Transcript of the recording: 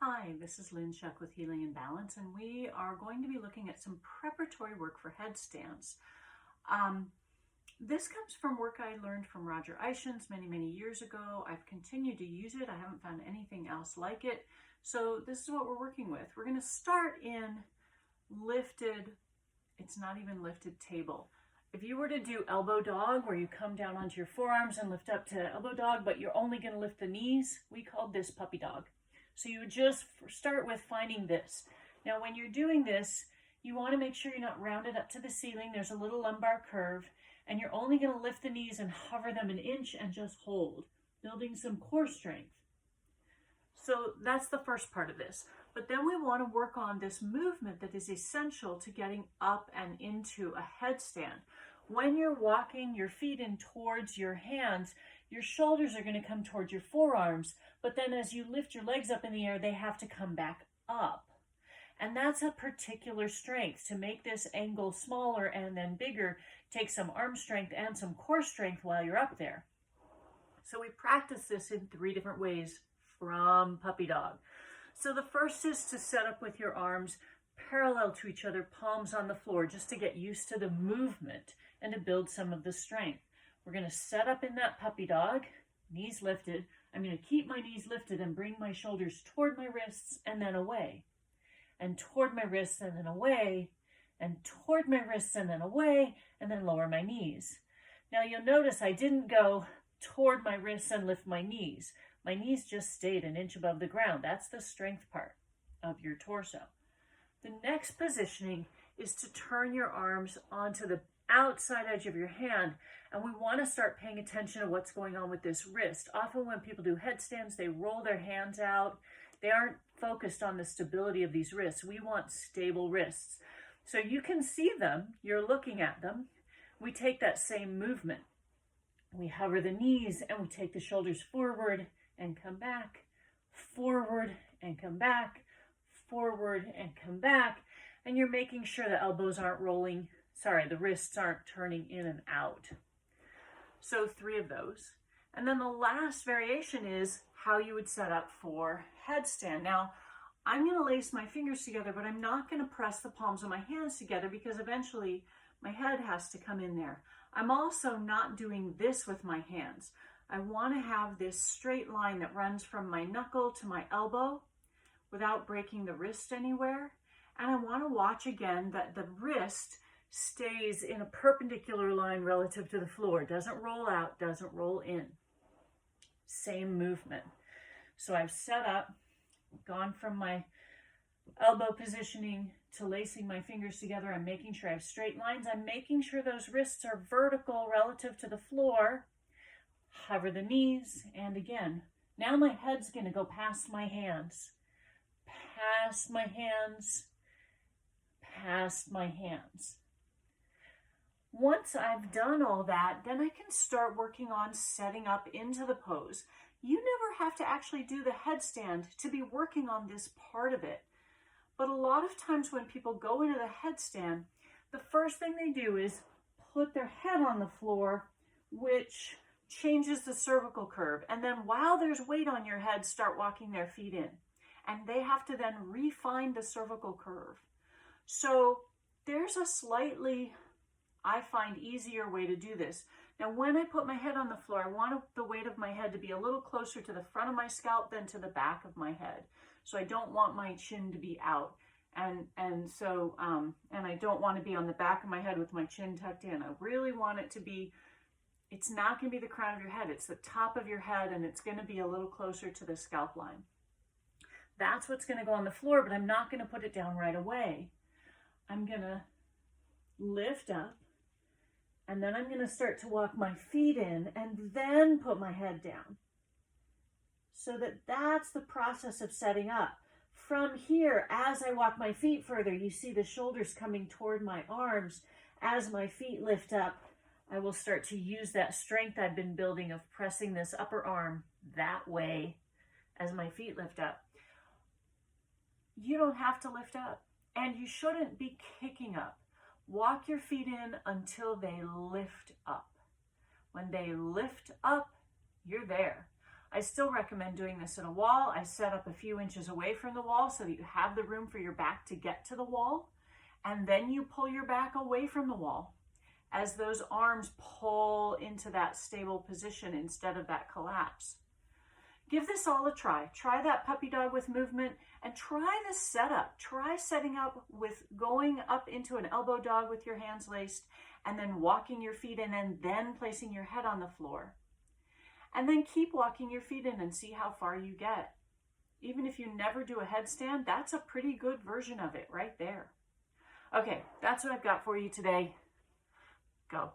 Hi, this is Lynn Shuck with Healing and Balance, and we are going to be looking at some preparatory work for headstands. This comes from work I learned from Roger Ishins many years ago. I've continued to use it. I haven't found anything else like it. So this is what we're working with. We're going to start in lifted, it's not even lifted table. If you were to do elbow dog, where you come down onto your forearms and lift up to elbow dog, but you're only going to lift the knees, we called this puppy dog. So you would just start with finding this. Now, when you're doing this, you want to make sure you're not rounded up to the ceiling. There's a little lumbar curve, and you're only going to lift the knees and hover them an inch and just hold, building some core strength. So that's the first part of this. But then we want to work on this movement that is essential to getting up and into a headstand. When you're walking your feet in towards your hands, your shoulders are going to come towards your forearms, but then as you lift your legs up in the air, they have to come back up. And that's a particular strength. To make this angle smaller and then bigger, take some arm strength and some core strength while you're up there. So we practice this in 3 different ways from puppy dog. So the first is to set up with your arms parallel to each other, palms on the floor, just to get used to the movement and to build some of the strength. We're going to set up in that puppy dog, knees lifted. I'm going to keep my knees lifted and bring my shoulders toward my wrists and then away. And toward my wrists and then away. And toward my wrists and then away. And then lower my knees. Now you'll notice I didn't go toward my wrists and lift my knees. My knees just stayed an inch above the ground. That's the strength part of your torso. The next positioning is to turn your arms onto the outside edge of your hand, and we want to start paying attention to what's going on with this wrist. Often when people do headstands, they roll their hands out. They aren't focused on the stability of these wrists. We want stable wrists. So you can see them, you're looking at them. We take that same movement. We hover the knees and we take the shoulders forward and come back, forward and come back, forward and come back. And you're making sure the elbows aren't rolling. The wrists aren't turning in and out. So 3 of those. And then the last variation is how you would set up for headstand. Now, I'm going to lace my fingers together, but I'm not going to press the palms of my hands together because eventually my head has to come in there. I'm also not doing this with my hands. I want to have this straight line that runs from my knuckle to my elbow without breaking the wrist anywhere. And I want to watch again that the wrist stays in a perpendicular line relative to the floor. Doesn't roll out, doesn't roll in. Same movement. So I've set up, gone from my elbow positioning to lacing my fingers together. I'm making sure I have straight lines. I'm making sure those wrists are vertical relative to the floor. Hover the knees, and again, now my head's going to go past my hands, past my hands, past my hands. Once I've done all that, then I can start working on setting up into the pose. You never have to actually do the headstand to be working on this part of it. But a lot of times when people go into the headstand, the first thing they do is put their head on the floor, which changes the cervical curve. And then while there's weight on your head, start walking their feet in. And they have to then refine the cervical curve. So there's a slightly, I find, easier way to do this. Now, when I put my head on the floor, I want the weight of my head to be a little closer to the front of my scalp than to the back of my head. So I don't want my chin to be out. And I don't want to be on the back of my head with my chin tucked in. I really want it to be, it's not going to be the crown of your head. It's the top of your head, and it's going to be a little closer to the scalp line. That's what's going to go on the floor, but I'm not going to put it down right away. I'm going to lift up, and then I'm going to start to walk my feet in and then put my head down. So that's the process of setting up. From here, as I walk my feet further, you see the shoulders coming toward my arms. As my feet lift up, I will start to use that strength I've been building of pressing this upper arm that way as my feet lift up. You don't have to lift up, and you shouldn't be kicking up. Walk your feet in until they lift up. When they lift up, you're there. I still recommend doing this in a wall. I set up a few inches away from the wall so that you have the room for your back to get to the wall. And then you pull your back away from the wall as those arms pull into that stable position instead of that collapse. Give this all a try. Try that puppy dog with movement and try the setup. Try setting up with going up into an elbow dog with your hands laced and then walking your feet in and then placing your head on the floor. And then keep walking your feet in and see how far you get. Even if you never do a headstand, that's a pretty good version of it right there. Okay, that's what I've got for you today. Go.